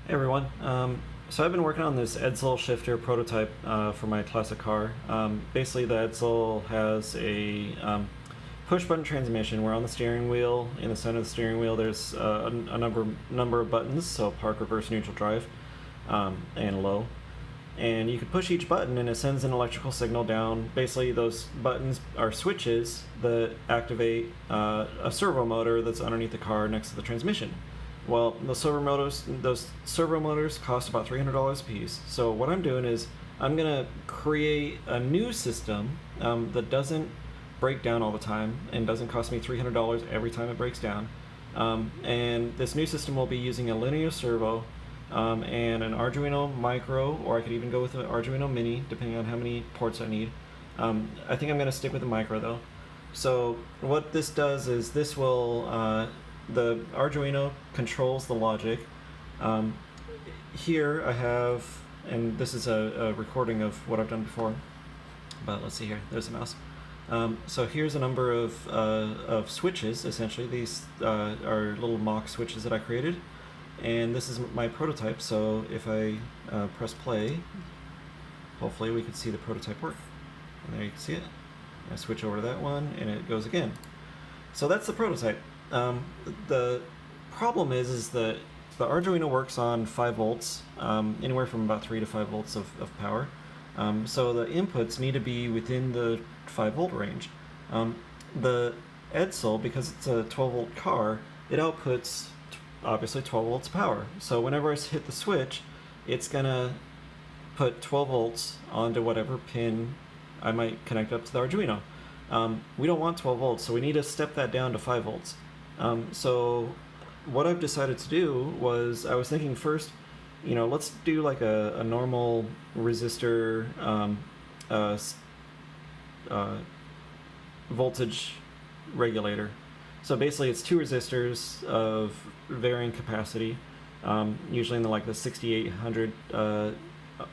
Hey everyone. So I've been working on this Edsel shifter prototype for my classic car. Basically, the Edsel has a push button transmission where on the steering wheel, in the center of the steering wheel, there's a number of buttons, so park, reverse, neutral, drive, and low. And you can push each button and it sends an electrical signal down. Basically, those buttons are switches that activate a servo motor that's underneath the car next to the transmission. Well, those servo motors cost about $300 a piece. So what I'm doing is I'm gonna create a new system that doesn't break down all the time and doesn't cost me $300 every time it breaks down. And this new system will be using a linear servo and an Arduino Micro, or I could even go with an Arduino Mini, depending on how many ports I need. I think I'm going to stick with the Micro though. So what this does is this will the Arduino controls the logic. Here I have, and this is a recording of what I've done before, but let's see here, there's a mouse. So here's a number of switches, essentially. These are little mock switches that I created, and this is my prototype, so if I press play, hopefully we can see the prototype work. And there you can see it. I switch over to that one, and it goes again. So that's the prototype. The problem is that the Arduino works on 5 volts, anywhere from about 3 to 5 volts of power. So the inputs need to be within the 5 volt range. The Edsel, because it's a 12 volt car, it outputs obviously 12 volts of power. So whenever I hit the switch, it's gonna put 12 volts onto whatever pin I might connect up to the Arduino. We don't want 12 volts, so we need to step that down to 5 volts. So what I've decided to do was, I was thinking first, let's do like a normal resistor voltage regulator. So basically it's 2 resistors of varying capacity, usually in the 6800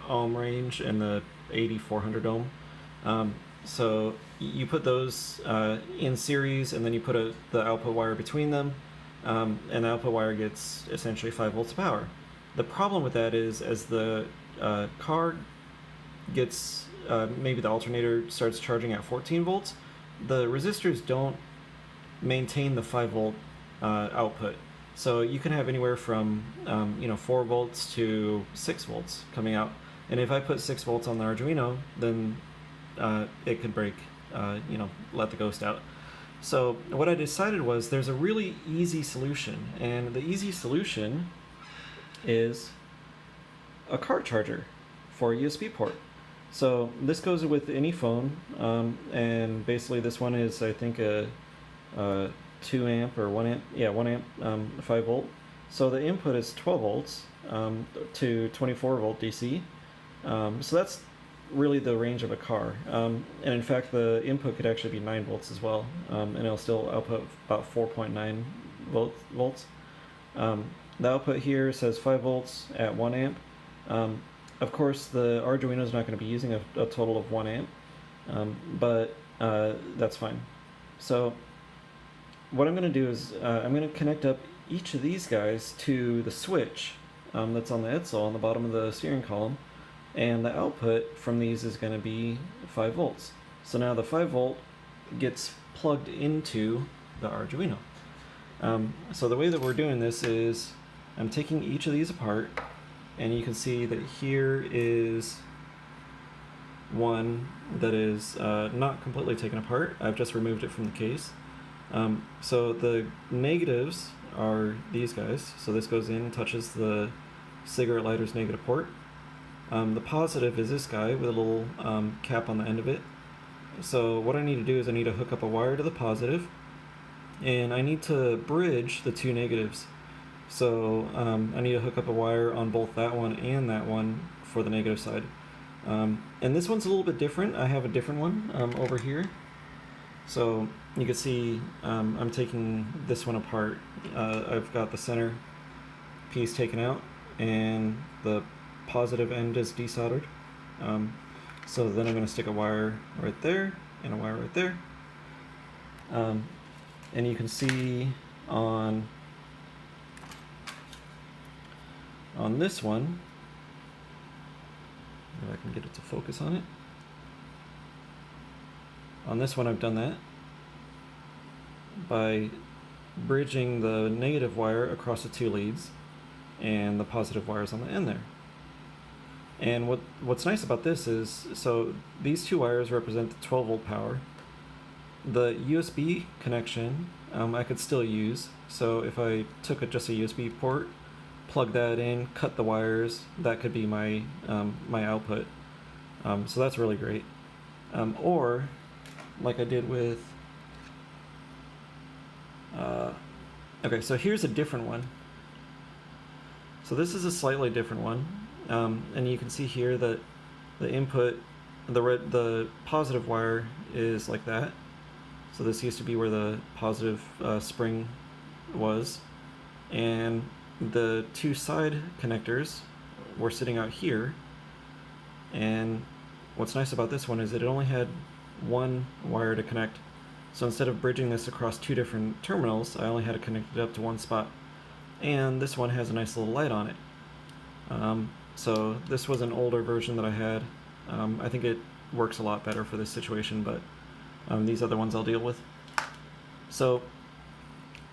ohm range and the 8400 ohm. So you put those in series, and then you put the output wire between them, and the output wire gets essentially 5 volts of power. The problem with that is, as the car gets, maybe the alternator starts charging at 14 volts, the resistors don't maintain the 5 volt output. So you can have anywhere from 4 volts to 6 volts coming out. And if I put 6 volts on the Arduino, then it could break, let the ghost out. So what I decided was, there's a really easy solution, and the easy solution is a car charger for a USB port. So this goes with any phone, and basically this one is, I think, a 2 amp or 1 amp, 1 amp, 5 volt. So the input is 12 volts to 24 volt DC. So that's really the range of a car, and in fact the input could actually be 9 volts as well, and it'll still output about 4.9 volts. The output here says 5 volts at 1 amp. Of course the Arduino is not going to be using a total of 1 amp, but that's fine. So what I'm going to do is I'm going to connect up each of these guys to the switch that's on the Edsel on the bottom of the steering column, and the output from these is going to be 5 volts. So now the 5 volt gets plugged into the Arduino. So the way that we're doing this is, I'm taking each of these apart, and you can see that here is one that is not completely taken apart. I've just removed it from the case. So the negatives are these guys. So this goes in and touches the cigarette lighter's negative port. The positive is this guy with a little cap on the end of it. So what I need to do is I need to hook up a wire to the positive, and I need to bridge the 2 negatives. So I need to hook up a wire on both that one and that one for the negative side. And this one's a little bit different. I have a different one over here. So you can see I'm taking this one apart. I've got the center piece taken out, and the positive end is desoldered. So then I'm going to stick a wire right there and a wire right there. And you can see on on this one, if I can get it to focus on it. On this one I've done that by bridging the negative wire across the two leads and the positive wires on the end there. And what's nice about this is, so these two wires represent the 12 volt power. The USB connection I could still use, so if I took just a USB port, plug that in, cut the wires, that could be my my output. So that's really great. Or like I did with okay, so here's a different one. So this is a slightly different one, and you can see here that the input, the positive wire is like that. So this used to be where the positive spring was, and the two side connectors were sitting out here. And what's nice about this one is that it only had one wire to connect. So instead of bridging this across two different terminals, I only had to connect it up to one spot. And this one has a nice little light on it. So this was an older version that I had. I think it works a lot better for this situation, but these other ones I'll deal with. So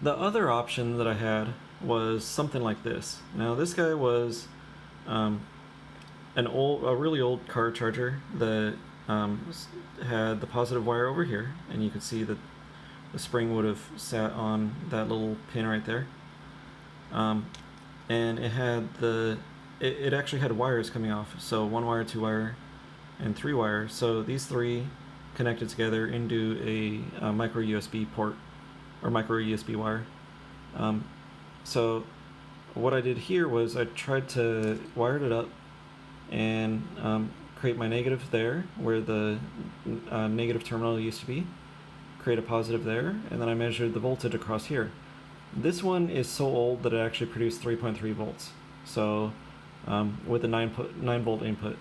the other option that I had was something like this. Now this guy was a really old car charger that had the positive wire over here, and you could see that the spring would have sat on that little pin right there. And it had it actually had wires coming off, so 1 wire, 2 wire, and 3 wire. So these 3 connected together into a micro USB port, or micro USB wire. So what I did here was I tried to wire it up and create my negative there where the negative terminal used to be, create a positive there, and then I measured the voltage across here. This one is so old that it actually produced 3.3 volts, so with a 9 volt input.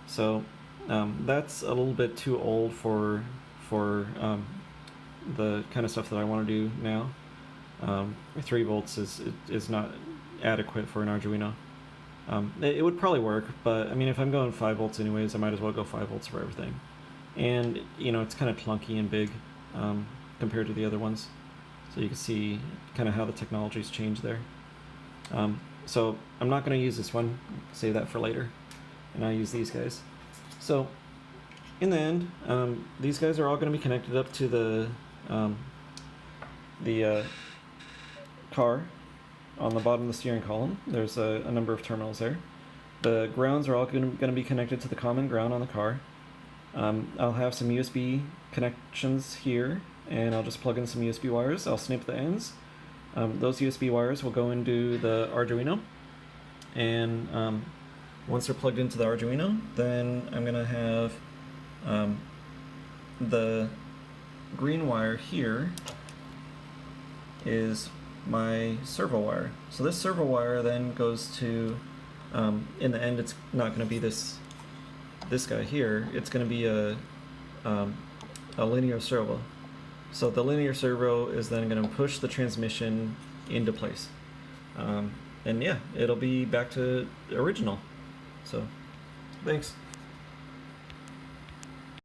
So that's a little bit too old for the kind of stuff that I want to do now. 3 volts is not adequate for an Arduino. It would probably work, but I mean, if I'm going 5 volts anyways, I might as well go 5 volts for everything. And you know, it's kind of clunky and big compared to the other ones. So you can see kind of how the technology's changed there. So I'm not going to use this one, save that for later, and I'll use these guys. So in the end, these guys are all going to be connected up to the car on the bottom of the steering column. There's a number of terminals there. The grounds are all going to be connected to the common ground on the car. I'll have some USB connections here, and I'll just plug in some USB wires. I'll snip the ends. Those USB wires will go into the Arduino, and once they're plugged into the Arduino, then I'm going to have the green wire here is my servo wire. So this servo wire then goes to, in the end, it's not going to be this guy here. It's going to be a linear servo. So the linear servo is then going to push the transmission into place. And yeah, it'll be back to original. So, thanks.